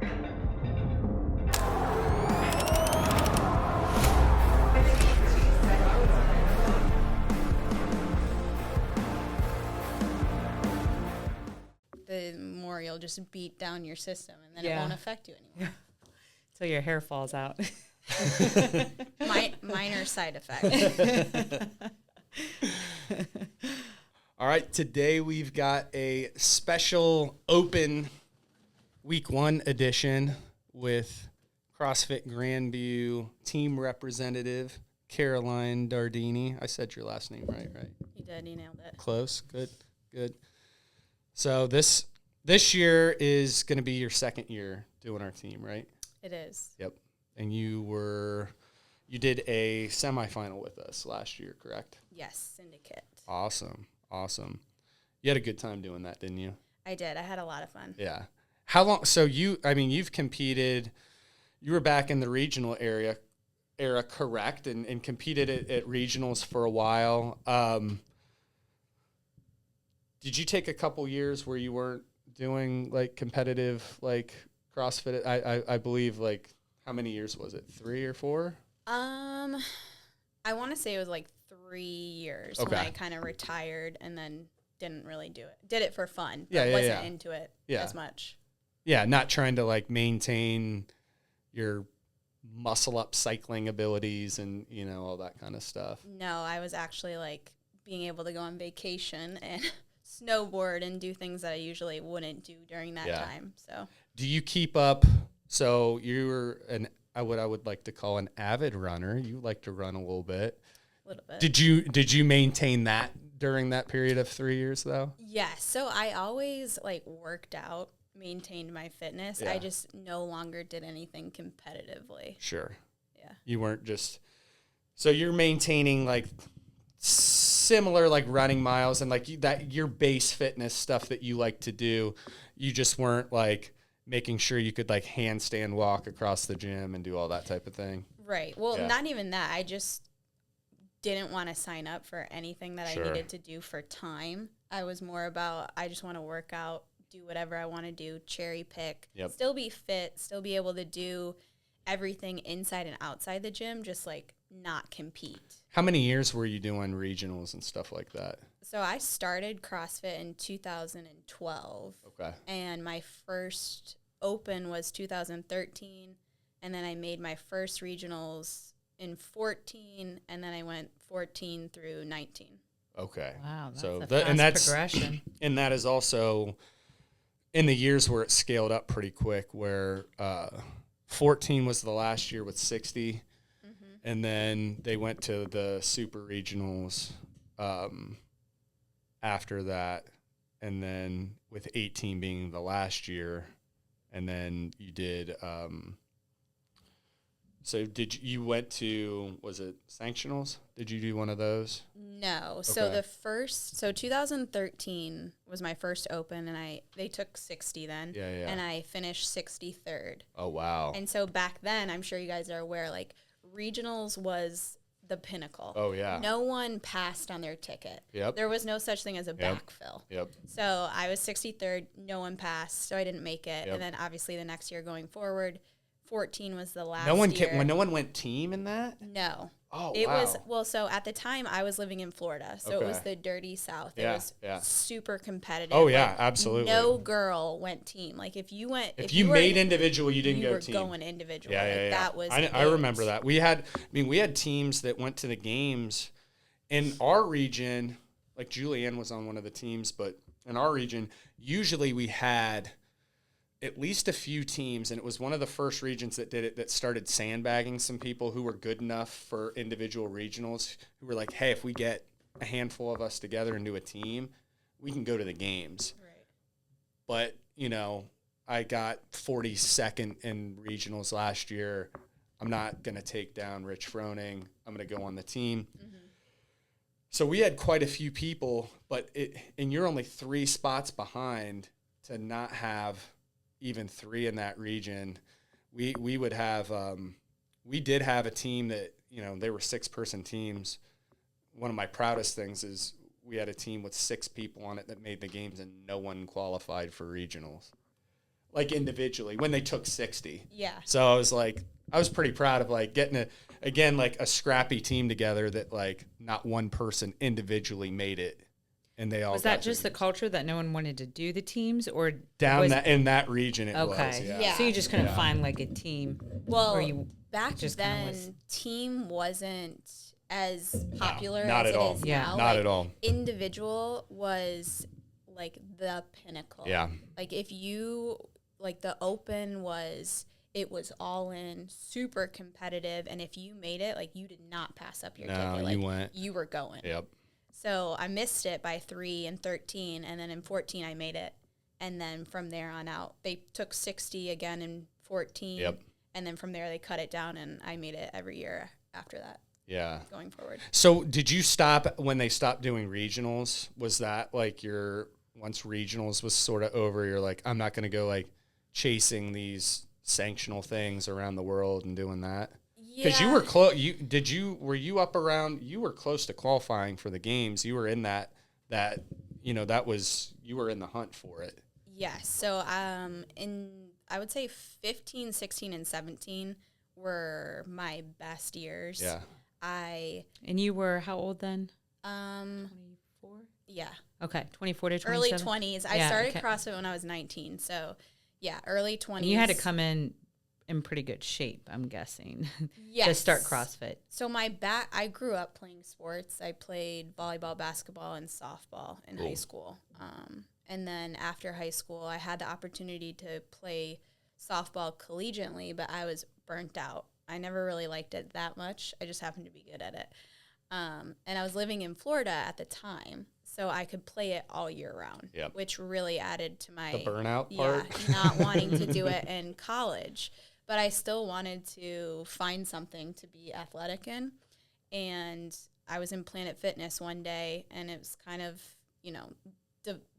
The more you'll just beat down your system, and then it won't affect you anymore. Till your hair falls out. Minor side effect. All right, today we've got a special open week 1 edition with CrossFit Grandview team representative Caroline Dardini. I said your last name right? You did. You nailed it. Close. Good. So this year is going to be your second year doing our team, right? It is. Yep. And you did a semifinal with us last year, correct? Yes, syndicate. Awesome. You had a good time doing that, didn't you? I did. I had a lot of fun. Yeah. How long? So you've competed. You were back in the regional era, correct? And competed at regionals for a while. Did you take a couple years where you weren't doing like competitive like CrossFit? I believe like how many years was it? 3 or 4? I want to say it was like 3 years when I kind of retired and then didn't really do it. Did it for fun, but wasn't into it as much. Yeah, not trying to like maintain your muscle up cycling abilities and, all that kind of stuff. No, I was actually like being able to go on vacation and snowboard and do things that I usually wouldn't do during that time. So, do you keep up? So you're what I would like to call an avid runner. You like to run a little bit. A little bit. Did you maintain that during that period of 3 years though? Yes. So I always like worked out, maintained my fitness. Yeah. I just no longer did anything competitively. Sure. Yeah. You weren't just. So you're maintaining like similar like running miles and like that your base fitness stuff that you like to do. You just weren't like making sure you could like handstand walk across the gym and do all that type of thing. Right. Well, not even that. I just didn't want to sign up for anything that I needed to do for time. I was more about I just want to work out, do whatever I want to do, cherry pick, still be fit, still be able to do everything inside and outside the gym, just like not compete. How many years were you doing regionals and stuff like that? So I started CrossFit in 2012. Okay. And my first open was 2013. And then I made my first regionals in 14. And then I went 14 through 19. Okay. Wow. That's so a fast progression. And that is also in the years where it scaled up pretty quick, where 14 was the last year with 60. And then they went to the super regionals after that. And then with 18 being the last year. And then you did, you went to, was it sanctionals? Did you do one of those? No. Okay. So 2013 was my first open, and they took 60 then. Yeah. And I finished 63rd. Oh, wow. And so back then, I'm sure you guys are aware, like, regionals was the pinnacle. Oh, yeah. No one passed on their ticket. Yep. There was no such thing as a backfill. Yep. So I was 63rd. No one passed, so I didn't make it. Yep. And then obviously the next year going forward, 14 was the last year. No one went team in that? No. Oh, it wow. So at the time I was living in Florida, so it was the dirty South. Yeah, it was super competitive. Oh yeah, like, absolutely. No girl went team. Like if you made individual, you didn't go team. You were going individual. Yeah. That was. I remember that. We had teams that went to the games in our region. Like Julianne was on one of the teams, but in our region, usually we had at least a few teams, and it was one of the first regions that did it, that started sandbagging some people who were good enough for individual regionals, who were like, hey, if we get a handful of us together and do a team, we can go to the games. Right. But, I got 42nd in regionals last year. I'm not going to take down Rich Froning. I'm going to go on the team. Mm-hmm. So we had quite a few people, and you're only 3 spots behind to not have even 3 in that region. We would have we did have a team that they were 6-person teams. One of my proudest things is we had a team with 6 people on it that made the games, and no one qualified for regionals. like individually when they took 60. Yeah. So I was pretty proud of like getting a scrappy team together that like not one person individually made it. And they all was that just the culture that no one wanted to do the teams, or in that region it was. Yeah. So you just couldn't find like a team. Well, back then, team wasn't as popular not as at all. Is now. Not at all. Individual was like the pinnacle. Yeah. Like if you like the open it was all in, super competitive, and if you made it, like you did not pass up your ticket. Like you were going. Yep. So I missed it by 3 in 13, and then in 14 I made it. And then from there on out, they took 60 again in 14. Yep. And then from there they cut it down, and I made it every year after that. Yeah. Going forward. So did you stop when they stopped doing regionals? Was that like once regionals was sort of over, you're like, I'm not going to go like chasing these sanctional things around the world and doing that? Because you were close. Were you up around? You were close to qualifying for the games. You were in that. You were in the hunt for it. Yes. So I would say 15, 16, and 17 were my best years. Yeah. And you were how old then? 24. Yeah. Okay, 24 to 27. Early 20s. I started CrossFit when I was 19. So yeah, early 20s. And you had to come in pretty good shape, I'm guessing, yes. to start CrossFit. So I grew up playing sports. I played volleyball, basketball, and softball in high school. And then after high school, I had the opportunity to play softball collegiately, but I was burnt out. I never really liked it that much. I just happened to be good at it. And I was living in Florida at the time, so I could play it all year round, which really added to my... The burnout part? Yeah, not wanting to do it in college. But I still wanted to find something to be athletic in. And I was in Planet Fitness one day, and it was kind of,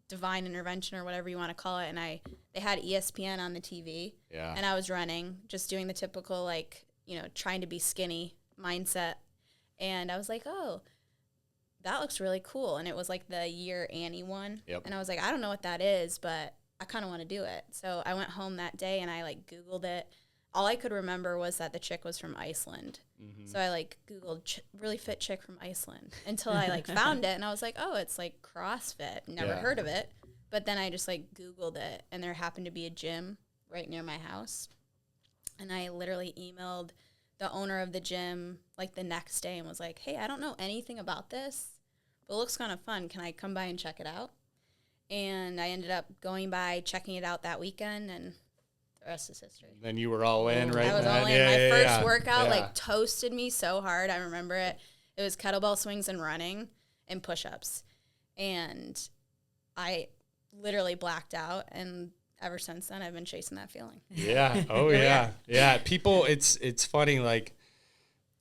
divine intervention or whatever you want to call it. And they had ESPN on the TV. Yeah. And I was running, just doing the typical, trying to be skinny mindset. And I was like, oh, that looks really cool. And it was like the year Annie won. Yep. And I was like, I don't know what that is, but I kind of want to do it. So I went home that day and I Googled it. All I could remember was that the chick was from Iceland. Mm-hmm. So I Googled really fit chick from Iceland until I found it. And I was like, oh, it's CrossFit. Never heard of it. But then I just Googled it, and there happened to be a gym right near my house. And I literally emailed the owner of the gym the next day and was like, hey, I don't know anything about this, but it looks kind of fun. Can I come by and check it out? And I ended up going by, checking it out that weekend, and the rest is history. Then you were all in, right? I was all in. My first workout toasted me so hard. I remember it. It was kettlebell swings and running and push-ups. And I literally blacked out, and ever since then I've been chasing that feeling. Yeah. Oh yeah. Yeah. People, it's funny,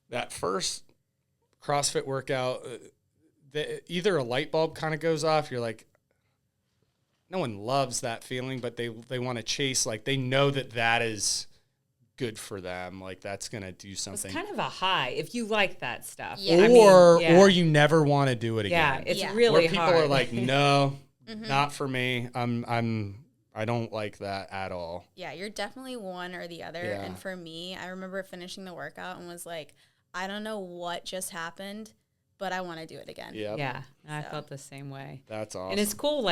that first CrossFit workout, either a light bulb kind of goes off, you're like, no one loves that feeling, but they want to chase, they know that is good for them. That's going to do something. It's kind of a high if you like that stuff. Yeah. Or you never want to do it again. Yeah, it's really where people are like, no, not for me. I don't like that at all. Yeah, you're definitely one or the other. Yeah. And for me, I remember finishing the workout and was like, I don't know what just happened, but I want to do it again. Yep. Yeah, I felt the same way. That's awesome. And it's cool,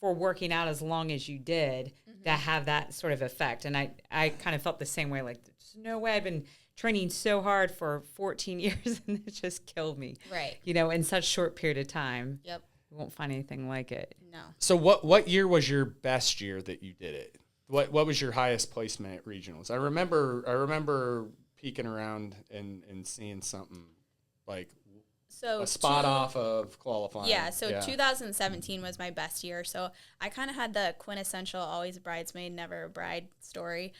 for working out as long as you did, to have that sort of effect. And I kind of felt the same way, there's no way I've been training so hard for 14 years and it just killed me. Right. In such short period of time. Yep. You won't find anything like it. No. So what year was your best year that you did it? What was your highest placement at regionals? I remember peeking around and seeing something a spot off of qualifying. Yeah, so 2017 was my best year. So I kind of had the quintessential always a bridesmaid, never a bride story.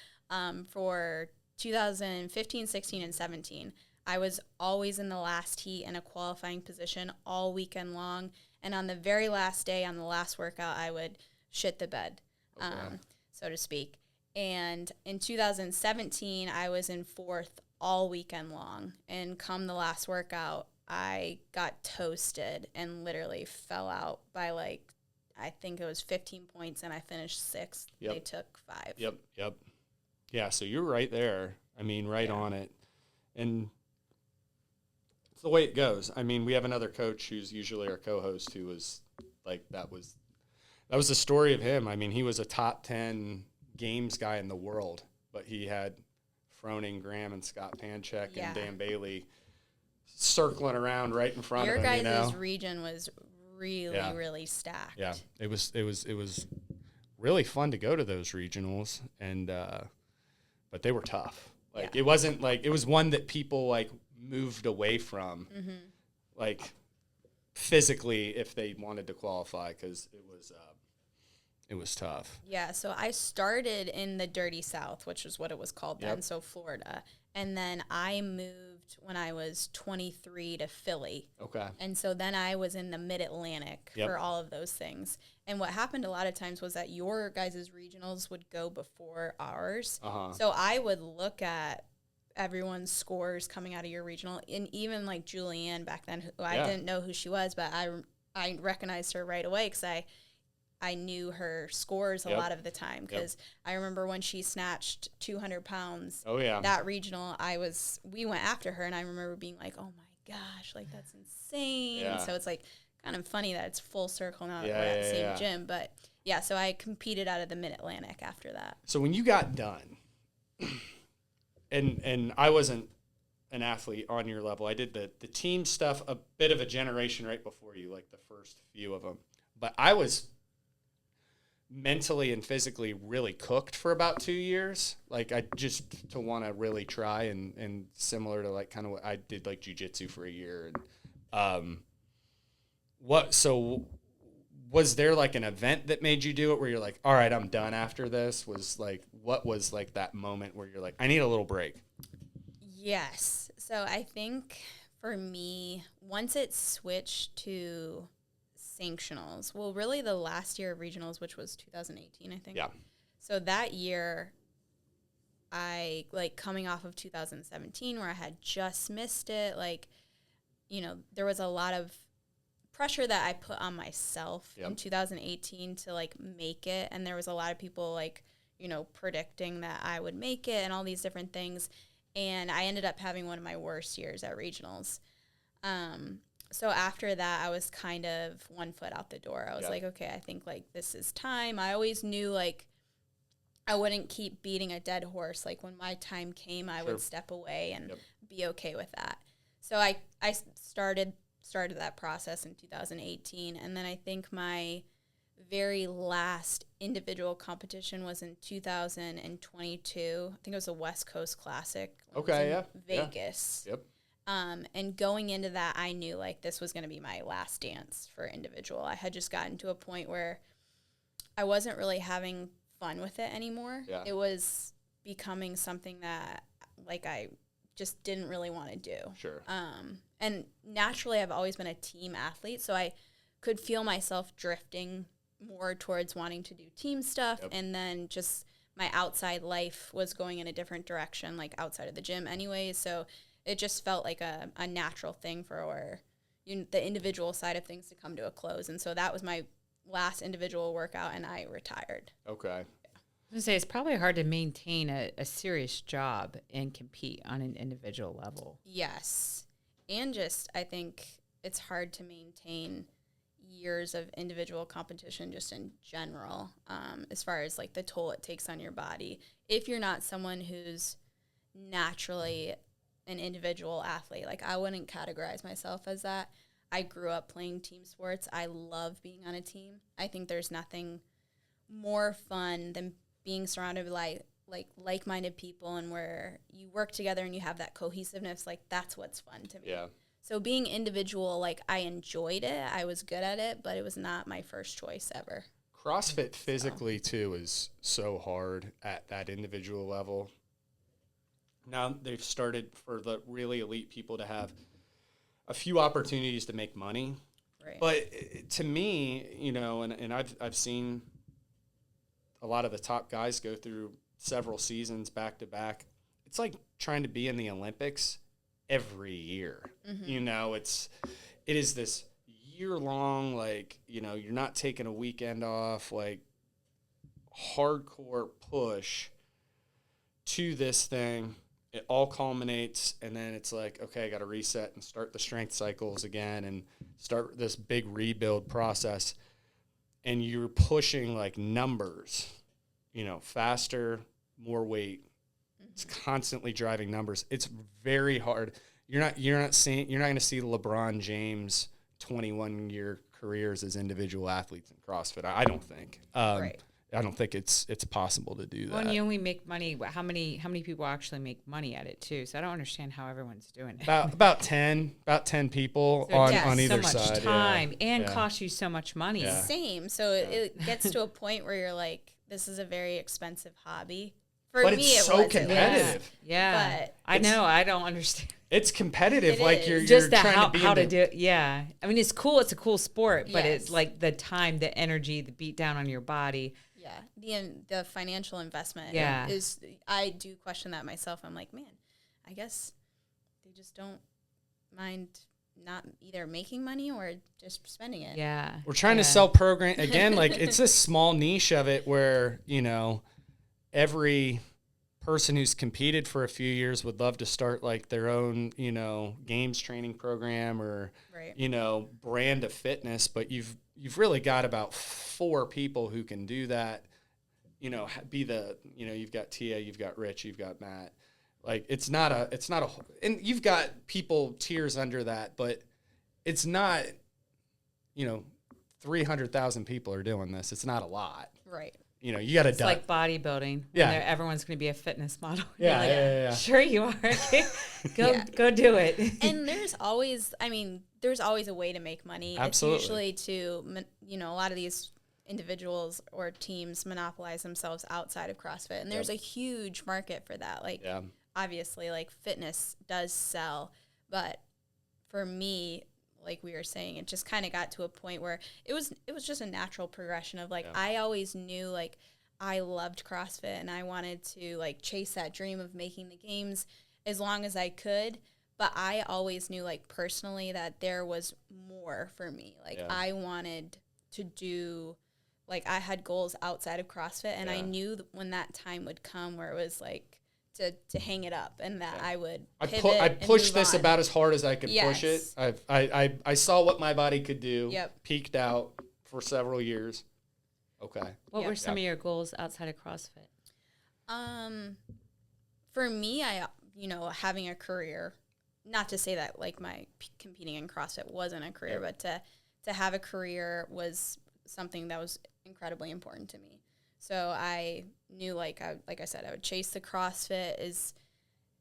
For 2015, 16, and 17, I was always in the last heat in a qualifying position all weekend long. And on the very last day, on the last workout, I would shit the bed, so to speak. And in 2017, I was in fourth all weekend long. And come the last workout, I got toasted and literally fell out by I think it was 15 points, and I finished 6th. Yep. They took 5. Yep. Yeah, so you're right there. I mean, right on it. And it's the way it goes. I mean, we have another coach who's usually our co-host who was like, that was the story of him. I mean, he was a top 10 games guy in the world, but he had Froning, Graham, and Scott Panchek and Dan Bailey circling around right in front of him. Your guys' region was really stacked. Yeah, it was really fun to go to those regionals, and but they were tough. Like it wasn't like it was one that people like moved away from, like physically if they wanted to qualify because it was tough. Yeah, so I started in the Dirty South, which is what it was called then, so Florida. And then I moved when I was 23 to Philly. Okay. And so then I was in the Mid-Atlantic for all of those things. And what happened a lot of times was that your guys' regionals would go before ours. So I would look at everyone's scores coming out of your regional. And even like Julianne back then, who I didn't know who she was, but I recognized her right away because I knew her scores a lot of the time because I remember when she snatched 200 pounds. Oh yeah, that regional, we went after her, and I remember being like, "Oh my gosh, like that's insane!" Yeah. So it's like kind of funny that it's full circle now that we're at the same gym. But yeah, so I competed out of the Mid-Atlantic after that. So when you got done, and I wasn't an athlete on your level, I did the team stuff a bit of a generation right before you, like the first few of them, but I was mentally and physically really cooked for about 2 years. Like I just to want to really try and similar to like kind of what I did like jiu-jitsu for a year. And so was there like an event that made you do it where you're like, all right, I'm done after this? What was like that moment where you're like, I need a little break? Yes. So I think for me, once it switched to sanctionals, well, really the last year of regionals, which was 2018, I think. Yeah. So that year, I, like, coming off of 2017 where I had just missed it, like, you know, there was a lot of pressure that I put on myself in 2018 to, like, make it. And there was a lot of people, like, you know, predicting that I would make it and all these different things. And I ended up having one of my worst years at regionals. So after that, I was kind of one foot out the door. I was like, okay, I think, like, this is time. I always knew, like, I wouldn't keep beating a dead horse. Like, when my time came, I would step away and be okay with that. So I started that process in 2018. And then I think my very last individual competition was in 2022. I think it was a West Coast Classic. Okay, Vegas. Yep. And going into that, I knew, like, this was going to be my last dance for individual. I had just gotten to a point where I wasn't really having fun with it anymore. Yeah. It was becoming something that, like, I just didn't really want to do. Sure. And naturally, I've always been a team athlete, so I could feel myself drifting more towards wanting to do team stuff, and then just my outside life was going in a different direction, like outside of the gym anyways, so it just felt like a natural thing for the individual side of things to come to a close. And so that was my last individual workout, and I retired. Okay. I was going to say, it's probably hard to maintain a serious job and compete on an individual level. Yes. And just, I think it's hard to maintain years of individual competition just in general, as far as, like, the toll it takes on your body. If you're not someone who's naturally an individual athlete. Like, I wouldn't categorize myself as that. I grew up playing team sports. I love being on a team. I think there's nothing more fun than being surrounded by like-minded people and where you work together and you have that cohesiveness. Like, that's what's fun to me. Yeah. So being individual, like, I enjoyed it. I was good at it, but it was not my first choice ever. CrossFit physically, too, is so hard at that individual level. Now they've started for the really elite people to have a few opportunities to make money. Right. But to me, you know, and I've seen a lot of the top guys go through several seasons back to back. It's like trying to be in the Olympics every year. Mm-hmm. You know, it is this year-long, like, you know, you're not taking a weekend off, like, hardcore push to this thing. It all culminates, and then it's like, okay, I got to reset and start the strength cycles again and start this big rebuild process. And you're pushing, like, numbers, you know, faster, more weight. It's constantly driving numbers. It's very hard. You're not going to see LeBron James 21-year careers as individual athletes in CrossFit. I don't think. Right. I don't think it's possible to do that. Well, and you only make money. How many people actually make money at it too? So I don't understand how everyone's doing it. About 10 people so on either side. So much side. Time and costs you so much money. Yeah. Same. So it gets to a point where you're like, this is a very expensive hobby. But it's so competitive. Yeah. But I know. I don't understand. It's competitive. Like you're just trying to be how to do it. Yeah. I mean, it's cool. It's a cool sport, but Yes. it's like the time, the energy, the beat down on your body. Yeah. The financial investment is, I do question that myself. I'm like, man, I guess they just don't mind not either making money or just spending it. Yeah. We're trying to sell program again. Like it's a small niche of it where, you know, every person who's competed for a few years would love to start like their own, you know, games training program or, you know, brand of fitness. But you've really got about 4 people who can do that, you know, you've got Tia, you've got Rich, you've got Matt. Like it's not a, and you've got people tiers under that, but it's not, you know, 300,000 people are doing this. It's not a lot. Right. You know, you got to It's like bodybuilding. Yeah. Everyone's going to be a fitness model. Yeah, Like, yeah. Sure you are. Go do it. And there's always a way to make money. Absolutely. It's usually to, you know, a lot of these individuals or teams monopolize themselves outside of CrossFit. And there's a huge market for that. Like, obviously, like fitness does sell. But for me, like we were saying, it just kind of got to a point where it was just a natural progression of like, I always knew like I loved CrossFit and I wanted to like chase that dream of making the games as long as I could. But I always knew like personally that there was more for me. Like I wanted to do, like I had goals outside of CrossFit and I knew when that time would come where it was like, to hang it up and that I would pivot I pushed this on. about as hard as I could push it. I saw what my body could do, peaked out for several years. Okay. What were some of your goals outside of CrossFit? For me, having a career, not to say that like my competing in CrossFit wasn't a career, but to have a career was something that was incredibly important to me. So I knew, like I said, I would chase the CrossFit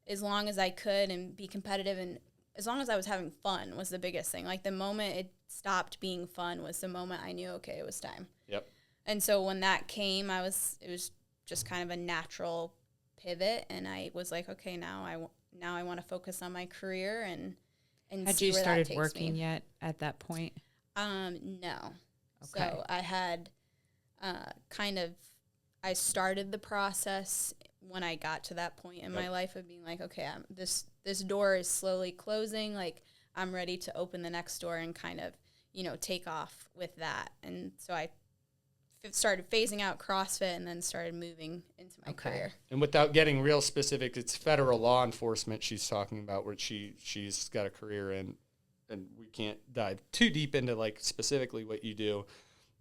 as long as I could and be competitive, and as long as I was having fun was the biggest thing. Like the moment it stopped being fun was the moment I knew, okay, it was time. Yep. And so when that came, it was just kind of a natural pivot, and I was like, okay, now I want to focus on my career and had see you where started that takes working me. Yet at that point? No. Okay. So I had I started the process when I got to that point in my life of being like, okay, this door is slowly closing. Like I'm ready to open the next door and kind of, you know, take off with that. And so I started phasing out CrossFit and then started moving into my career. And without getting real specific, it's federal law enforcement she's talking about, where she's got a career in, and we can't dive too deep into like specifically what you do.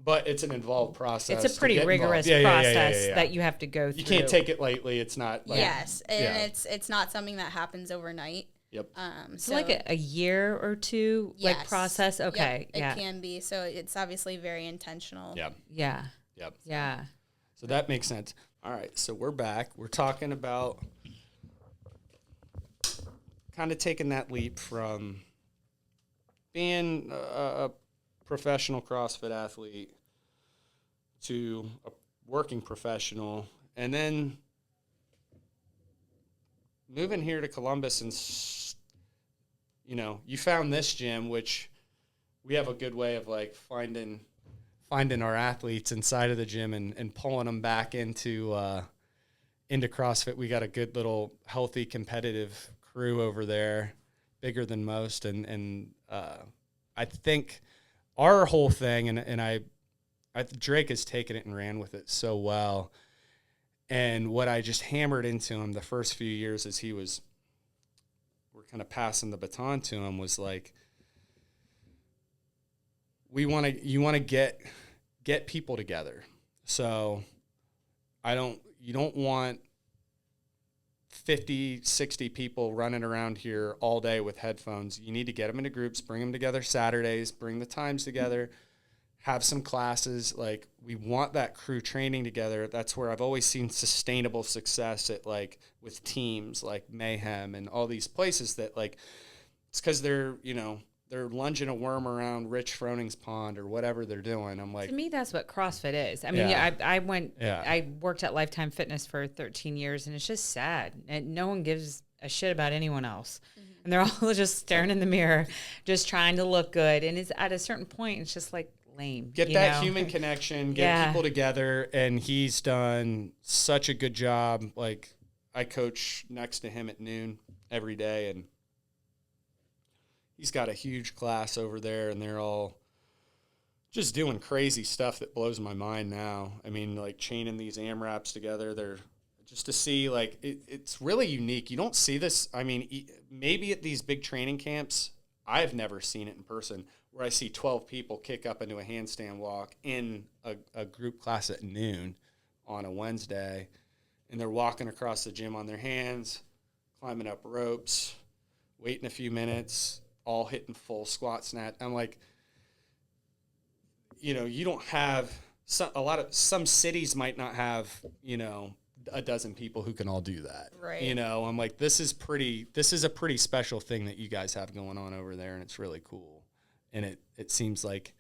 But it's an involved process. It's a pretty rigorous process that you have to go through. You can't take it lightly. It's not. Like, it's not something that happens overnight. Yep. So like a year or two, like process. Okay. It can be. So it's obviously very intentional. Yep. Yeah. Yep. Yeah. So that makes sense. All right. So we're back. We're talking about kind of taking that leap from being a professional CrossFit athlete to a working professional, and then moving here to Columbus, and you know, you found this gym, which we have a good way of like finding our athletes inside of the gym and pulling them back into CrossFit. We got a good little healthy competitive crew over there, bigger than most, and I think our whole thing, and Drake has taken it and ran with it so well. And what I just hammered into him the first few years as we're kind of passing the baton to him was like, you want to get people together. So you don't want 50, 60 people running around here all day with headphones. You need to get them into groups, bring them together Saturdays, bring the times together, have some classes. Like, we want that crew training together. That's where I've always seen sustainable success at, like, with teams like Mayhem and all these places that, like, it's because they're lunging a worm around Rich Froning's pond or whatever they're doing. I'm like, to me, that's what CrossFit is. I mean, I worked at Lifetime Fitness for 13 years, and it's just sad. And no one gives a shit about anyone else. Mm-hmm. And they're all just staring in the mirror, just trying to look good. And it's at a certain point, it's just like lame. Get that human connection, get people together. And he's done such a good job. Like, I coach next to him at noon every day, and he's got a huge class over there, and they're all just doing crazy stuff that blows my mind now. I mean, like, chaining these AMRAPs together, they're just to see, like, it's really unique. You don't see this. I mean, maybe at these big training camps, I've never seen it in person, where I see 12 people kick up into a handstand walk in a group class at noon on a Wednesday, and they're walking across the gym on their hands, climbing up ropes, waiting a few minutes, all hitting full squat snatch. I'm like, you don't have some cities might not have, a dozen people who can all do that. Right. I'm like, this is a pretty special thing that you guys have going on over there, and it's really cool. And it seems like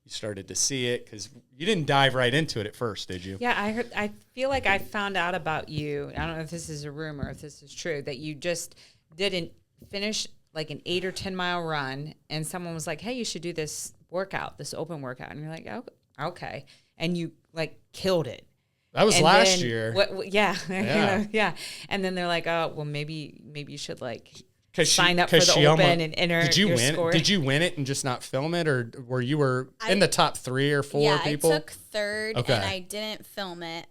you started to see it, because you didn't dive right into it at first, did you? Yeah, I feel like I found out about you. I don't know if this is a rumor, if this is true, that you just didn't finish like an 8 or 10 mile run, and someone was like, hey, you should do this workout, this open workout. And you're like, oh, okay. And you like killed it. That was last year. Yeah. Yeah. And then they're like, oh, well, maybe you should like sign up for the open and enter your score. Did you win it and just not film it, or you were in the top 3 or 4 people? I took third, and I didn't film it.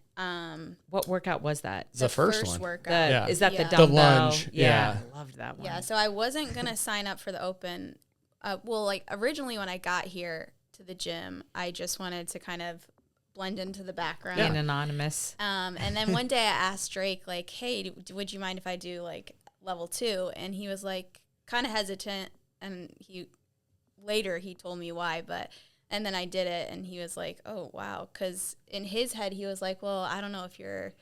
What workout was that? The first one. Workout. Is that the dumbbell? The lunge. Yeah. I loved that one. Yeah, so I wasn't going to sign up for the open. Well, like, originally when I got here to the gym, I just wanted to kind of blend into the background. Being anonymous. And then one day I asked Drake, like, hey, would you mind if I do, like, level 2? And he was, like, kind of hesitant. And later he told me why, and then I did it, and he was like, oh, wow. Because in his head, he was like, well, I don't know if you're,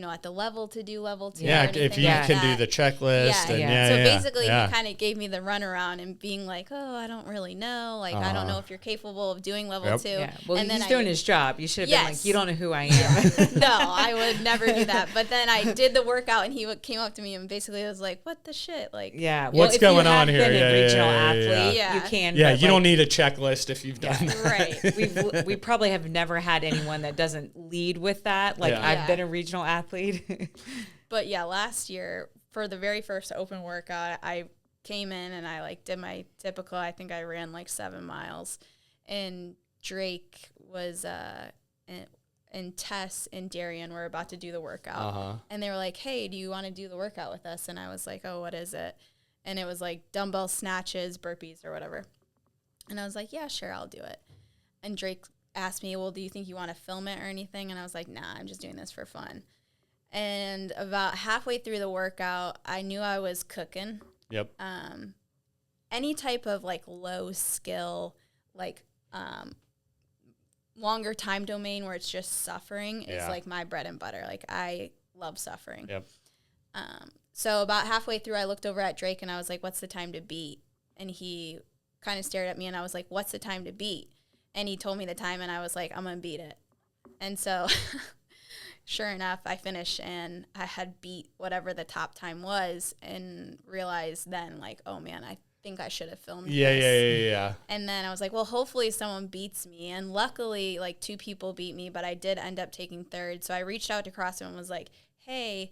at the level to do level 2. Yeah, if you can do the checklist. So basically, he kind of gave me the runaround and being like, oh, I don't really know. Like, I don't know if you're capable of doing level 2. Yeah. Well, and he's doing his job. You should have been like, you don't know who I am. No, I would never do that. But then I did the workout, and he came up to me and basically was like, what the shit? Like, what's going on here? Been a regional athlete, you can. Yeah, you don't need a checklist if you've done that. Right. We probably have never had anyone that doesn't lead with that. Like, I've been a regional athlete. But yeah, last year for the very first open workout, I came in and I like did my typical, I think I ran like 7 miles, and Drake was and Tess and Darian were about to do the workout, and they were like, hey, do you want to do the workout with us? And I was like, oh, what is it? And it was like dumbbell snatches, burpees, or whatever. And I was like, yeah, sure, I'll do it. And Drake asked me, well, do you think you want to film it or anything? And I was like, nah, I'm just doing this for fun. And about halfway through the workout, I knew I was cooking. Yep. Any type of like low skill, like longer time domain where it's just suffering is like my bread and butter. Like, I love suffering. Yep. So about halfway through, I looked over at Drake and I was like, what's the time to beat? And he kind of stared at me and I was like, what's the time to beat? And he told me the time and I was like, I'm going to beat it. And so sure enough, I finished and I had beat whatever the top time was, and realized then, like, oh man, I think I should have filmed this. Yeah. And then I was like, well, hopefully someone beats me. And luckily, like, 2 people beat me, but I did end up taking third. So I reached out to CrossFit and was like, hey,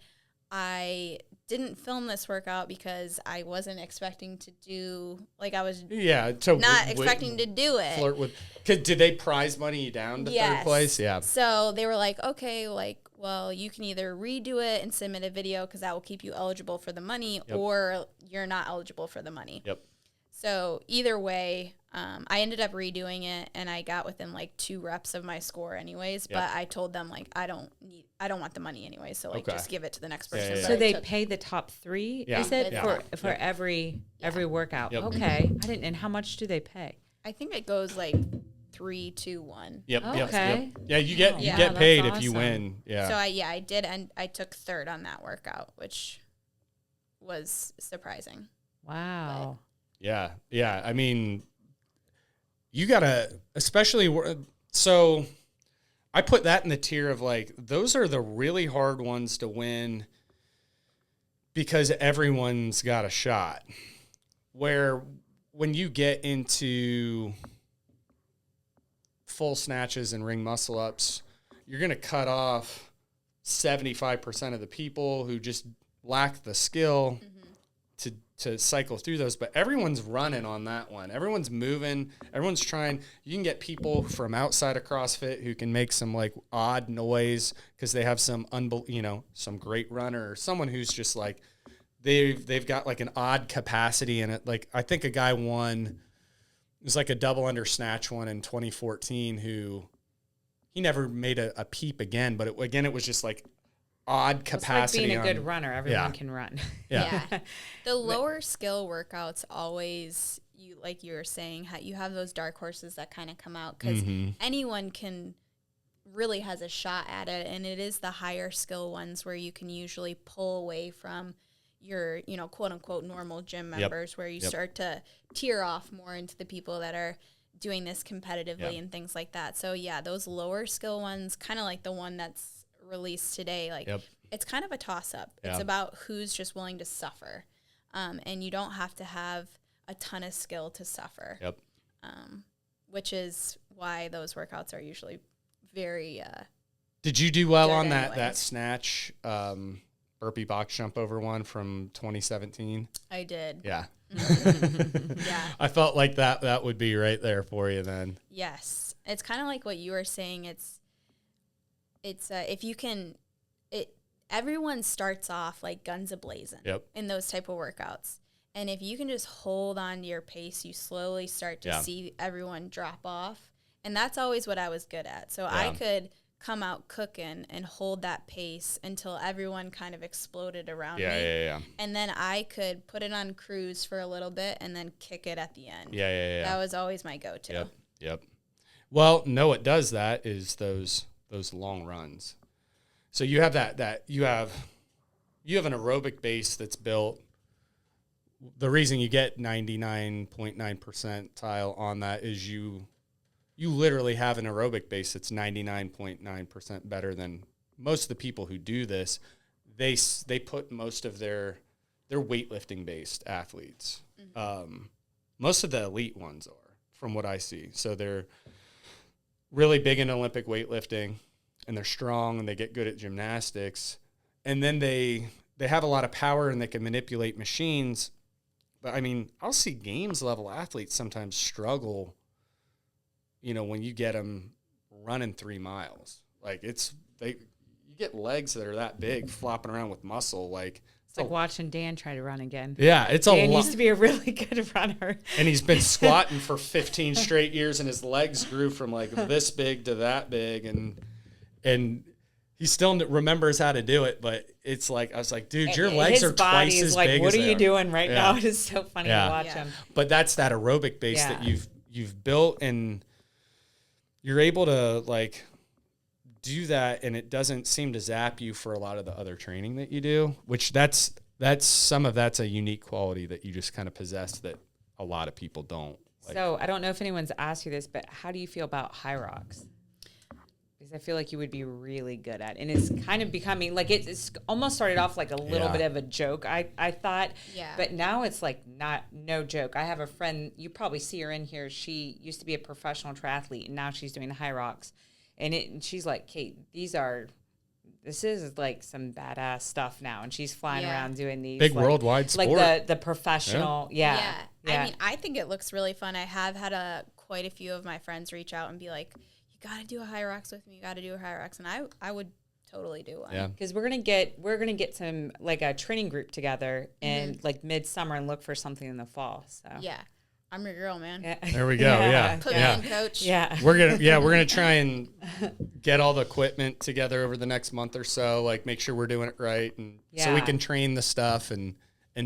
I didn't film this workout because I wasn't expecting to do, like, I was expecting to do it. Flirt with, did they prize money you down to third place? Yeah. So they were like, okay, like, well, you can either redo it and submit a video because that will keep you eligible for the money, or you're not eligible for the money. Yep. So either way, I ended up redoing it, and I got within like 2 reps of my score anyways. But I told them, like, I don't want the money anyway, so like just give it to the next person. So they pay the top 3, is it, for every workout? Yep. Okay. I didn't. And how much do they pay? I think it goes like 3, 2, 1. Yep. Okay. Yep. Yeah, you get paid if you awesome. win. Yeah. So I did, and I took 3rd on that workout, which was surprising. Wow. Yeah. I mean, you gotta, especially, so I put that in the tier of like, those are the really hard ones to win because everyone's got a shot. Where when you get into full snatches and ring muscle ups, you're going to cut off 75% of the people who just lack the skill to cycle through those. But everyone's running on that one. Everyone's moving. Everyone's trying. You can get people from outside of CrossFit who can make some like odd noise because they have some some great runner, or someone who's just like they've got like an odd capacity in it. Like I think a guy won. It was like a double under snatch one in 2014 who he never made a peep again. But it was just like odd capacity. It's like being a good runner. Everyone can run. Yeah. The lower skill workouts always, like you were saying, you have those dark horses that kind of come out because anyone really has a shot at it. And it is the higher skill ones where you can usually pull away from your, quote unquote normal gym members, where you start to tear off more into the people that are doing this competitively and things like that. So those lower skill ones, kind of like the one that's released today, like it's kind of a toss up. It's about who's just willing to suffer. And you don't have to have a ton of skill to suffer. Which is why those workouts are usually very Did you do well on that snatch burpee box jump over one from 2017? I did. Yeah. Yeah. I felt like that would be right there for you then. Yes. It's kind of like what you were saying. It's if you can, everyone starts off like guns a-blazing in those type of workouts. And if you can just hold on to your pace, you slowly start to see everyone drop off. And that's always what I was good at. So I could come out cooking and hold that pace until everyone kind of exploded around me. And then I could put it on cruise for a little bit and then kick it at the end. That was always my go-to. Yep. Well, no, what does that is those long runs. So you have you have an aerobic base that's built. The reason you get 99.9 percentile on that is you literally have an aerobic base that's 99.9% better than most of the people who do this. They put most of their weightlifting based athletes. Most of the elite ones are, from what I see. So they're really big in Olympic weightlifting, and they're strong, and they get good at gymnastics. And then they have a lot of power, and they can manipulate machines. But, I mean, I'll see games level athletes sometimes struggle, when you get them running 3 miles. Like, you get legs that are that big flopping around with muscle. Like, it's like watching Dan try to run again. Yeah, it's a lot. Dan used to be a really good runner. And he's been squatting for 15 straight years, and his legs grew from like this big to that big, and he still remembers how to do it. But it's like, I was like, dude, your legs are twice as big. What are you doing right now? It is so funny to watch him. But that's that aerobic base that you've built, and you're able to like do that, and it doesn't seem to zap you for a lot of the other training that you do, which that's some of that's a unique quality that you just kind of possess that a lot of people don't. Like, so I don't know if anyone's asked you this, but how do you feel about high rocks? Because I feel like you would be really good at it. And it's kind of becoming like it's almost started off like a little bit of a joke, I thought. Yeah. But now it's like no joke. I have a friend, you probably see her in here. She used to be a professional triathlete, and now she's doing the high rocks. And she's like, Kate, these are this is like some badass stuff now. And she's flying around doing these big worldwide sport. Like the professional. Yeah. I mean, I think it looks really fun. I have had quite a few of my friends reach out and be like, you got to do a high rocks with me. You got to do a high rocks. And I would totally do one. Yeah. Because we're going to get some, like a training group together in like midsummer and look for something in the fall. So yeah. I'm your girl, man. Yeah. There we go. Yeah. Put me in, coach. Yeah. We're gonna try and get all the equipment together over the next month or so. Like make sure we're doing it right, and so we can train the stuff and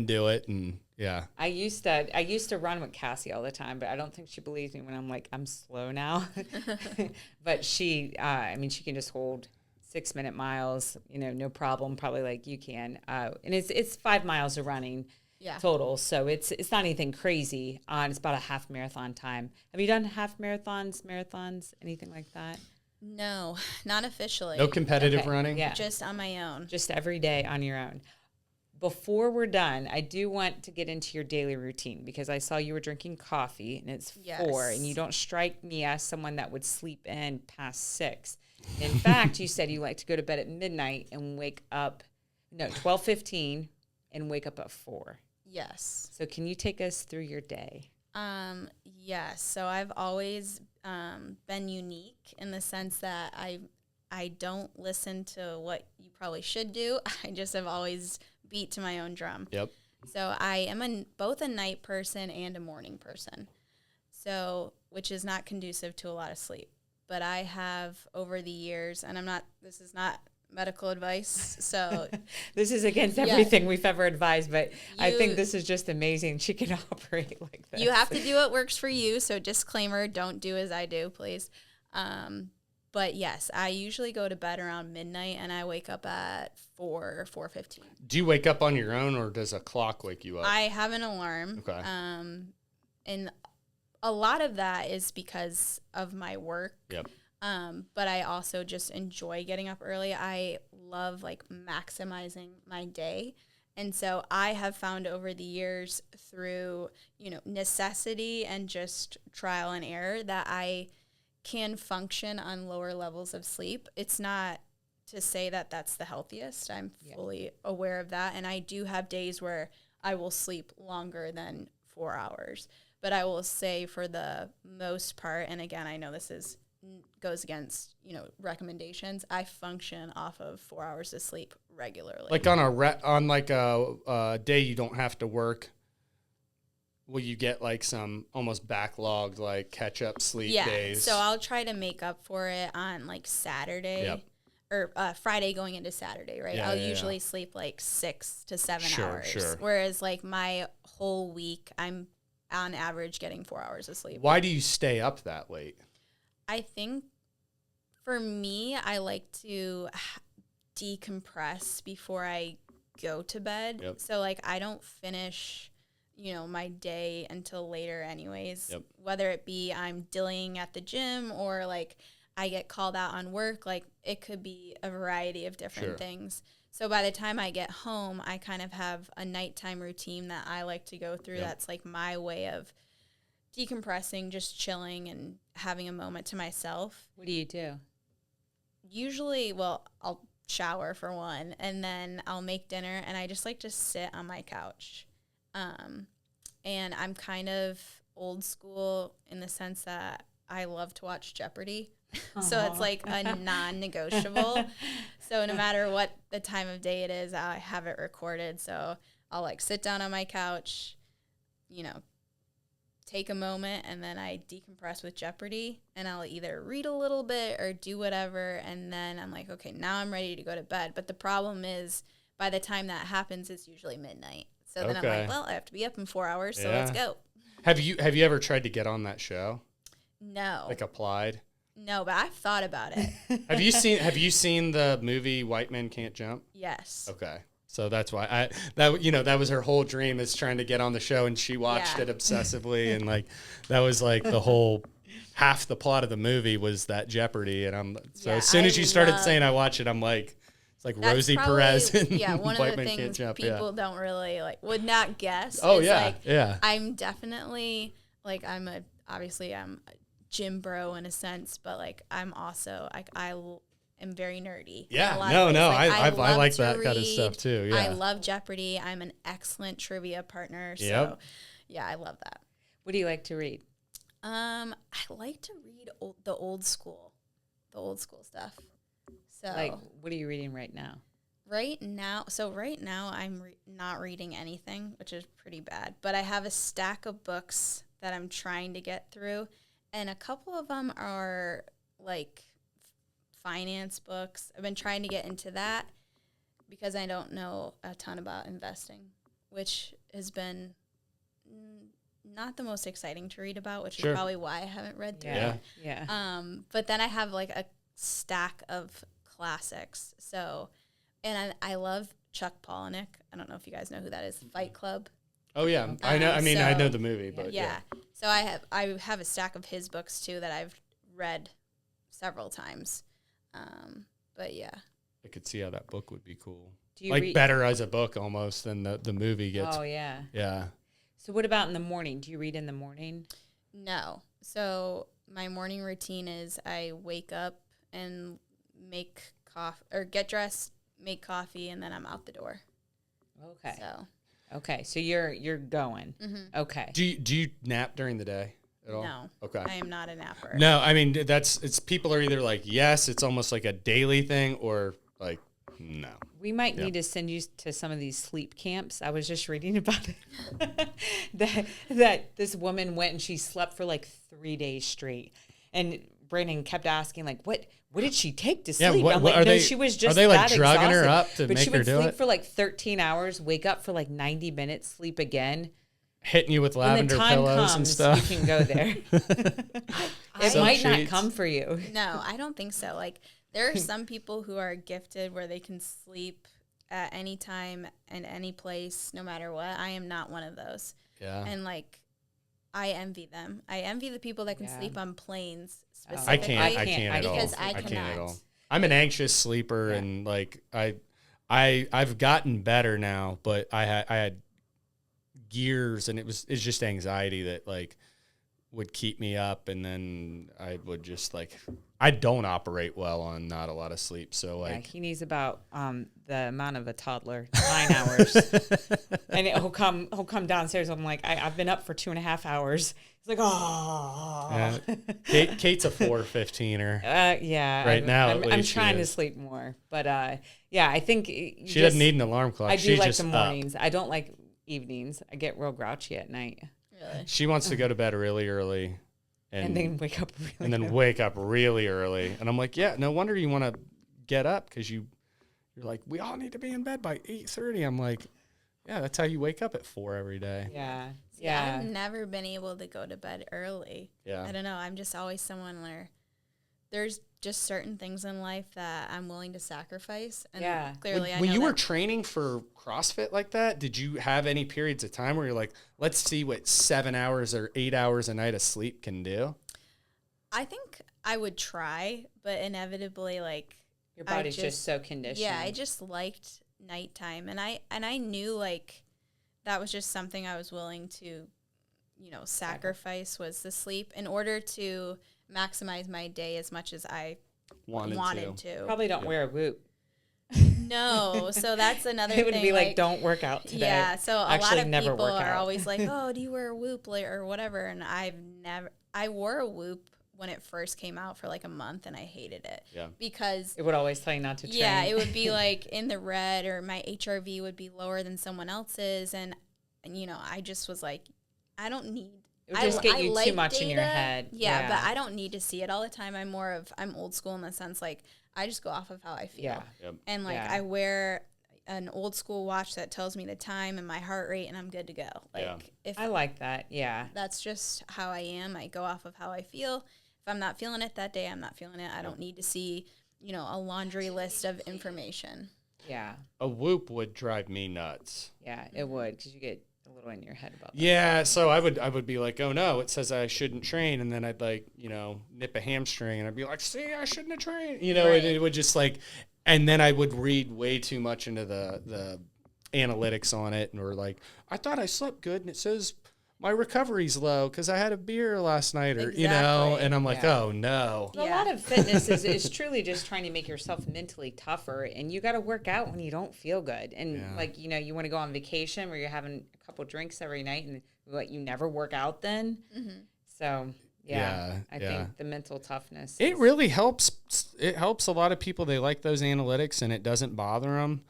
do it. And yeah. I used to run with Cassie all the time, but I don't think she believes me when I'm like, I'm slow now. But she, I mean, she can just hold 6-minute miles, no problem. Probably like you can. And it's 5 miles of running. Yeah. Total. So it's not anything crazy. It's about a half marathon time. Have you done half marathons, anything like that? No, not officially. No competitive running? Yeah. Just on my own. Just every day on your own. Before we're done, I do want to get into your daily routine because I saw you were drinking coffee and it's 4 and you don't strike me as someone that would sleep in past 6. In fact, you said you like to go to bed at midnight and wake up, 12:15 and wake up at 4. Yes. So can you take us through your day? Yes. So I've always been unique in the sense that I don't listen to what you probably should do. I just have always beat to my own drum. Yep. So I am both a night person and a morning person. So, which is not conducive to a lot of sleep. But I have over the years, and this is not medical advice, so this is against everything we've ever advised, but I think this is just amazing. She can operate like this. You have to do what works for you, so disclaimer, don't do as I do, please. But yes, I usually go to bed around midnight and I wake up at 4 or 4:15. Do you wake up on your own or does a clock wake you up? I have an alarm. Okay. And a lot of that is because of my work. Yep. But I also just enjoy getting up early. I love like maximizing my day. And so I have found over the years through, necessity and just trial and error that I can function on lower levels of sleep. It's not to say that that's the healthiest. I'm fully aware of that. And I do have days where I will sleep longer than 4 hours. But I will say for the most part, and again, I know this goes against, recommendations. I function off of 4 hours of sleep regularly. Like on a day you don't have to work, will you get like some almost backlogged like catch up sleep days? So I'll try to make up for it on like Saturday or Friday going into Saturday, right? I'll usually sleep like 6 to 7 hours. Sure. Whereas like my whole week, I'm on average getting 4 hours of sleep. Why do you stay up that late? I think for me, I like to decompress before I go to bed. Yep. So like I don't finish, my day until later anyways. Yep. Whether it be I'm dillying at the gym or like I get called out on work, like it could be a variety of different things. So by the time I get home, I kind of have a nighttime routine that I like to go through. Yep. That's like my way of decompressing, just chilling and having a moment to myself. What do you do? Usually, I'll shower for one, and then I'll make dinner, and I just like to sit on my couch. And I'm kind of old school in the sense that I love to watch Jeopardy. So it's like a non-negotiable. So no matter what the time of day it is, I have it recorded. So I'll like sit down on my couch, take a moment, and then I decompress with Jeopardy, and I'll either read a little bit or do whatever, and then I'm like, okay, now I'm ready to go to bed. But the problem is by the time that happens, it's usually midnight. So then I'm like, well, I have to be up in 4 hours, so let's go. Have you ever tried to get on that show? No. Like applied? No, but I've thought about it. Have you seen the movie White Men Can't Jump? Yes. Okay. So that's why that was her whole dream, is trying to get on the show, and she watched it obsessively, and like that was like the whole half the plot of the movie was that Jeopardy, and as soon as you started saying I watch it, I'm like, it's like Rosie Perez and one White of the Men Can't things Jump. people don't really would not guess. Oh is yeah. I'm definitely I'm a gym bro in a sense, but like I'm also like I am very nerdy. Yeah, I like that kind of stuff too. Yeah, I love Jeopardy. I'm an excellent trivia partner. So, yeah, I love that. What do you like to read? I like to read the old school stuff. So, like, what are you reading right now? Right now, I'm not reading anything, which is pretty bad. But I have a stack of books that I'm trying to get through, and a couple of them are like finance books. I've been trying to get into that because I don't know a ton about investing, which has been not the most exciting to read about, which is probably why I haven't read through it. Yeah. But then I have like a stack of classics. So, and I love Chuck Palahniuk. I don't know if you guys know who that is. Fight Club. Oh yeah, I know. I mean, I know the movie, but yeah. So I have a stack of his books too that I've read several times. But yeah, I could see how that book would be cool. Do you read better as a book almost than the movie gets. Oh yeah. Yeah. So what about in the morning? Do you read in the morning? No. So my morning routine is I wake up and make coffee or get dressed, make coffee, and then I'm out the door. Okay. So you're going. Mm-hmm. Okay. Do you nap during the day at all? No. Okay. I am not a napper. No, I mean it's people are either like yes, it's almost like a daily thing, or like no. We might need to send you to some of these sleep camps. I was just reading about it. that this woman went and she slept for like 3 days straight. And Brandon kept asking, like, what did she take to sleep? I'm like, no, she was just are they like that drugging exhausted. her up to but make she her would do sleep it? for like 13 hours, wake up for like 90 minutes, sleep again. Hitting you with lavender pillows and stuff. You can go there. It might not come for you. No, I don't think so. Like, there are some people who are gifted where they can sleep at any time and any place, no matter what. I am not one of those. Yeah. And like, I envy them. I envy the people that can sleep on planes specifically. I can't at all. Because I can't cannot. at all. I'm an anxious sleeper, and like I've gotten better now, but I had years, and it's just anxiety that like would keep me up, and then I would just like I don't operate well on not a lot of sleep. So like he needs about the amount of a toddler, 9 hours, and he'll come downstairs. I'm like, I've been up for 2.5 hours. He's like, oh. Yeah. Kate's a 4:15er. Yeah. Right now, I'm trying to sleep more, but yeah, I think she doesn't need an alarm clock. I do like just the mornings. I don't like evenings. I get real grouchy at night. Really? She wants to go to bed really early. And then wake up really and then wake up really early. And I'm like, yeah, no wonder you want to get up, because you're like, we all need to be in bed by 8:30. I'm like, yeah, that's how you wake up at 4 every day. Yeah. See, I've never been able to go to bed early. Yeah. I don't know. I'm just always someone where there's just certain things in life that I'm willing to sacrifice. And clearly when you were training for CrossFit like that, did you have any periods of time where you're like, let's see what 7 hours or 8 hours a night of sleep can do? I think I would try, but inevitably, like, your body's just so conditioned. Yeah, I just liked nighttime, and I knew like that was just something I was willing to, sacrifice was the sleep in order to maximize my day as much as I wanted to. Probably don't wear a Whoop. No, so that's another thing. It would be like, like, don't work out today. Yeah, so a lot of people are out. always like, oh, do you wear a Whoop or whatever? And I wore a Whoop when it first came out for like a month, and I hated it. Yeah. Because it would always tell you not to train. Yeah, it would be like in the red, or my HRV would be lower than someone else's, and I just was like, I don't need. It would just get you like too much data, in your head. Yeah, but I don't need to see it all the time. I'm old school in the sense like I just go off of how I feel. Yeah. Yep. And like I wear an old school watch that tells me the time and my heart rate, and I'm good to go. Like if I like that. Yeah. That's just how I am. I go off of how I feel. If I'm not feeling it that day, I'm not feeling it. I don't need to see, a laundry list of information. Yeah. A Whoop would drive me nuts. Yeah, it would, because you get a little in your head about that. Yeah, so I would be like, oh no, it says I shouldn't train, and then I'd like, nip a hamstring, and I'd be like, see, I shouldn't have trained. Right. It would just like, and then I would read way too much into the analytics on it, and we're like, I thought I slept good, and it says my recovery's low because I had a beer last night, or, Exactly. and I'm like, oh no. A lot of fitness is truly just trying to make yourself mentally tougher, and you got to work out when you don't feel good. And like, you want to go on vacation where you're having a couple drinks every night and you never work out then. Mm-hmm. So I think the mental toughness. It really helps. It helps a lot of people. They like those analytics and it doesn't bother them.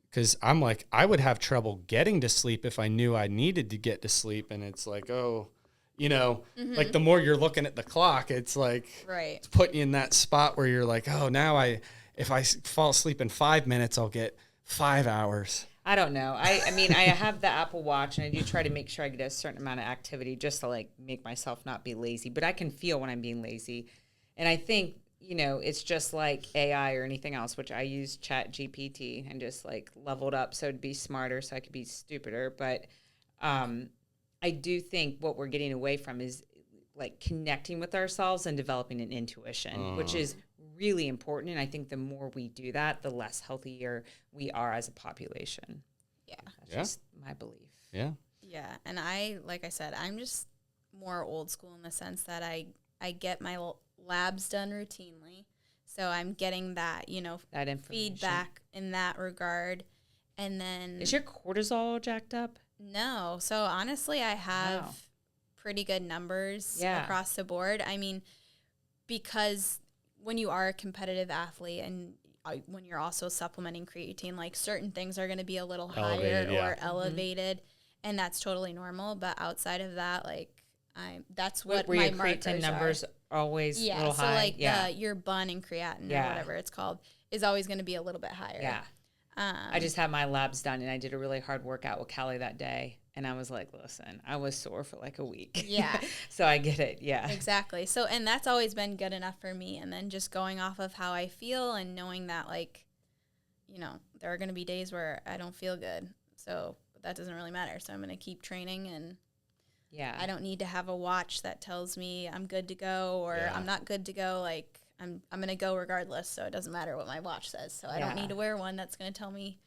Because I'm like, I would have trouble getting to sleep if I knew I needed to get to sleep. And it's like, like the more you're looking at the clock, it's like it's putting you in that spot where you're like, oh, now if I fall asleep in 5 minutes, I'll get 5 hours. I don't know. I mean, I have the Apple Watch and I do try to make sure I get a certain amount of activity just to like make myself not be lazy. But I can feel when I'm being lazy. And I think, it's just like AI or anything else, which I use ChatGPT and just like leveled up so to be smarter so I could be stupider. But I do think what we're getting away from is like connecting with ourselves and developing an intuition, which is really important. And I think the more we do that, the less healthier we are as a population. Yeah. That's just my belief. Yeah. Yeah. And like I said, I'm just more old school in the sense that I get my labs done routinely. So I'm getting that, that feedback in that regard. And then... Is your cortisol jacked up? No. So honestly, I have pretty good numbers across the board. I mean, because when you are a competitive athlete and when you're also supplementing creatine, like certain things are going to be a little higher or elevated, and that's totally normal. But outside of that, like that's what where my your creatine numbers are always a little high. So like your bun and creatinine or whatever it's called is always going to be a little bit higher. Yeah. I just had my labs done and I did a really hard workout with Callie that day. And I was like, listen, I was sore for like a week. Yeah. So I get it. Yeah. Exactly. So, and that's always been good enough for me. And then just going off of how I feel and knowing that, like, there are going to be days where I don't feel good. So that doesn't really matter. So I'm going to keep training, and I don't need to have a watch that tells me I'm good to go or I'm not good to go. Like, I'm going to go regardless. So it doesn't matter what my watch says. So I don't need to wear one that's going to tell me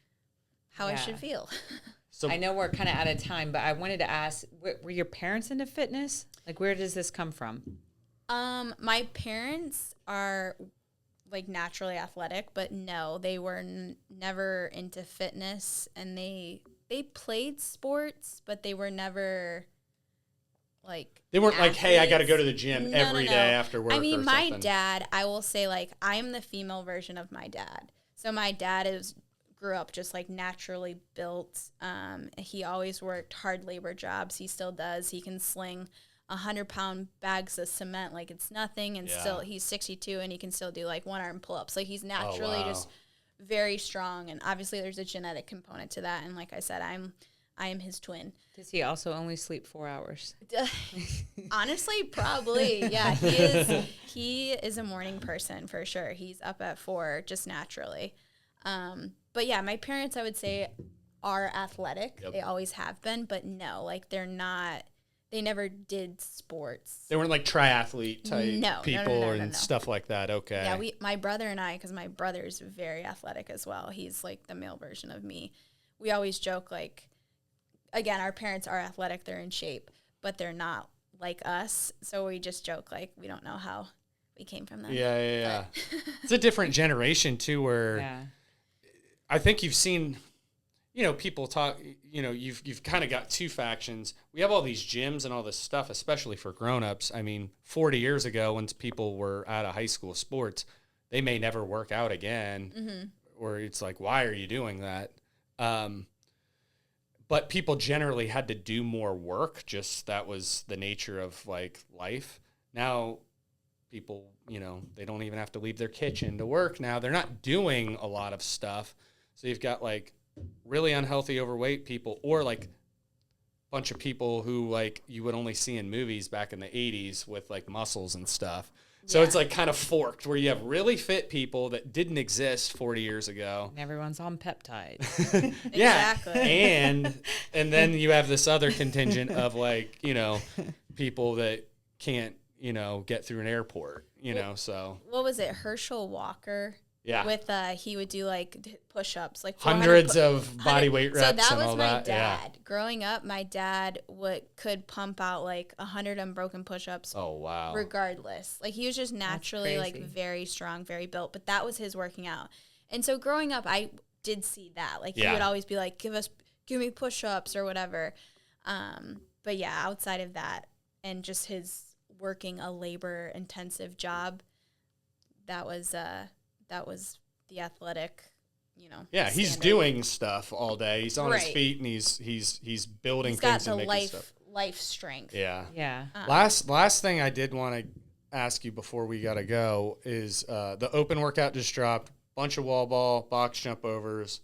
how I should feel. So I know we're kind of out of time, but I wanted to ask, were your parents into fitness? Like, where does this come from? My parents are like naturally athletic, but no, they were never into fitness, and they played sports, but they were never like they weren't athletes. Like, hey, I got to go to the gym every day after work. I mean, or my something. dad, I will say, like, I am the female version of my dad. So my dad grew up just like naturally built. He always worked hard labor jobs. He still does. He can sling 100-pound bags of cement like it's nothing, and still he's 62 and he can still do like one arm pull-ups. Like, he's naturally just very strong, and obviously there's a genetic component to that. And like I said, I am his twin. Does he also only sleep 4 hours? Honestly, probably. Yeah, he is a morning person for sure. He's up at 4 just naturally. But yeah, my parents, I would say, are athletic. Yep. They always have been, but no, like they're not. They never did sports. They weren't like triathlete type people and stuff like that. Okay. Yeah, my brother and I, because my brother's very athletic as well. He's like the male version of me. We always joke, like, again, our parents are athletic. They're in shape, but they're not like us. So we just joke, like, we don't know how we came from them. Yeah. It's a different generation too, where I think you've seen, people talk, you've kind of got two factions. We have all these gyms and all this stuff, especially for grownups. I mean, 40 years ago, when people were out of high school sports, they may never work out again, or it's like, why are you doing that? But people generally had to do more work. Just that was the nature of like life. Now people, they don't even have to leave their kitchen to work now. They're not doing a lot of stuff. So you've got like really unhealthy, overweight people, or like a bunch of people who like you would only see in movies back in the 80s with like muscles and stuff. So it's like kind of forked, where you have really fit people that didn't exist 40 years ago. And everyone's on peptides. Exactly. And then you have this other contingent of like, people that can't, get through an airport, so. What was it? Herschel Walker Yeah. With he would do like push-ups, like hundreds of body weight reps. So that and was all my that. dad. Yeah. Growing up, my dad could pump out like 100 unbroken push-ups. Oh wow. Regardless, like he was just naturally like very strong, very built. But that was his working out. And so growing up, I did see that. Like he would always be like, give me push-ups or whatever. But yeah, outside of that, and just his working a labor-intensive job, that was the athletic, Yeah, he's standard. doing stuff all day. He's on his feet and he's building he's things got and the making stuff. life strength. Yeah. Yeah. Last thing I did want to ask you before we gotta go is the open workout just dropped. Bunch of wall ball, box jump overs,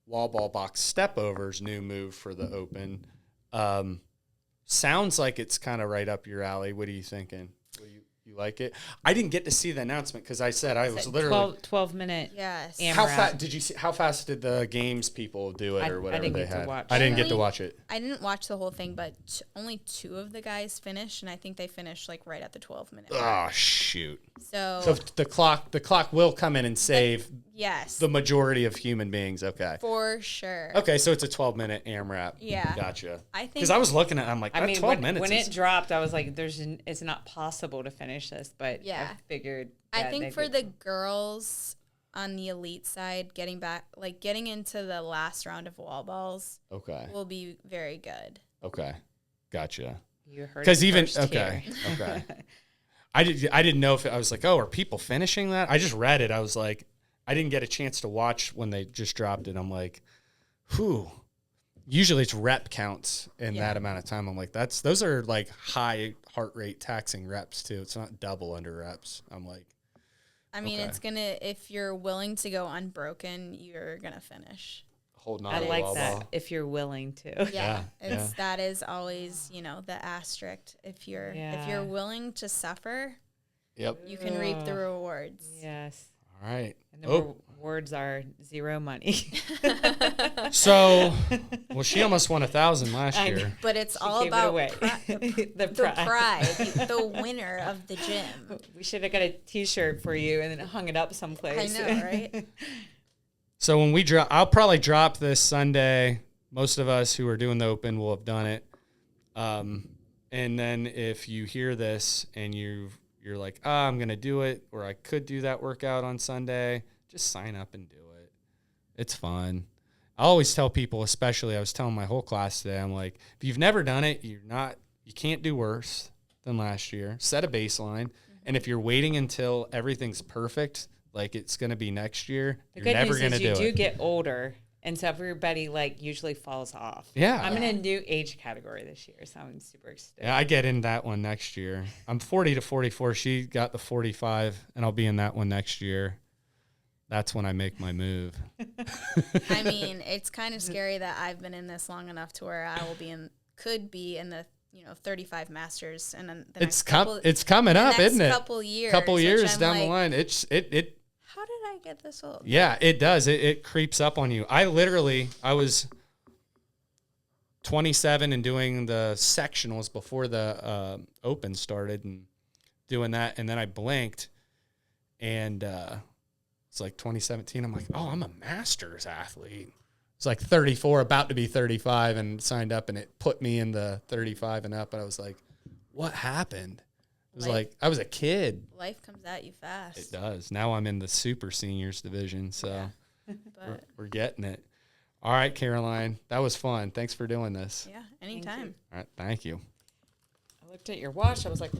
wall ball, box step overs. New move for the open. Sounds like it's kind of right up your alley. What are you thinking? You like it? I didn't get to see the announcement because I said I was literally 12-minute. Yes. How fast did you see? How fast did the games people do it, or whatever they had? I didn't get to watch it. I didn't watch the whole thing, but only 2 of the guys finished, and I think they finished like right at the 12-minute. Oh shoot! So the clock will come in and save. Yes. The majority of human beings. Okay. For sure. Okay, so it's a 12-minute AMRAP. Yeah. Gotcha. I think because I was looking at it, I'm like, 12 minutes. When it dropped, I was like, it's not possible to finish this, but yeah. I figured. I think for the girls on the elite side, getting into the last round of wall balls, will be very good. Okay, gotcha. You heard because even here. okay. I didn't know if I was like, oh, are people finishing that? I just read it. I was like, I didn't get a chance to watch when they just dropped it. I'm like, whew. Usually it's rep counts in that amount of time. I'm like, those are like high heart rate taxing reps too. It's not double under reps. I'm like, I mean, it's if you're willing to go unbroken, you're gonna finish. Holding on. I like that. If you're willing to. Yeah. That is always, the asterisk. If you're willing to suffer, you can reap the rewards. Yes. All right. And the rewards are zero money. So, well, she almost won 1,000 last year. But it's all about the pride, the winner of the gym. We should have got a T-shirt for you and then hung it up someplace. I know, right? So when we drop, I'll probably drop this Sunday. Most of us who are doing the open will have done it. And then if you hear this and you're like, I'm going to do it, or I could do that workout on Sunday, just sign up and do it. It's fun. I always tell people, especially I was telling my whole class today, I'm like, if you've never done it, you can't do worse than last year. Set a baseline. Mm-hmm. And if you're waiting until everything's perfect, like it's going to be next year, you're never going to do it. You do get older. And so everybody usually falls off. Yeah. I'm in a new age category this year, so I'm super excited. Yeah, I get in that one next year. I'm 40 to 44. She got the 45, and I'll be in that one next year. That's when I make my move. I mean, it's kind of scary that I've been in this long enough to where I could be in the 35 Masters, and then it's coming up, isn't it? Couple years down the line. It. How did I get this old? Yeah, it does. It creeps up on you. I was 27 and doing the sectionals before the open started and doing that, and then I blinked, and it's like 2017. I'm like, oh, I'm a Masters athlete. It's like 34, about to be 35, and signed up, and it put me in the 35 and up, and I was like, what happened? It was like I was a kid. Life comes at you fast. It does. Now I'm in the super seniors division, so we're getting it. All right, Caroline, that was fun. Thanks for doing this. Yeah, anytime. All right, thank you. I looked at your watch. I was like,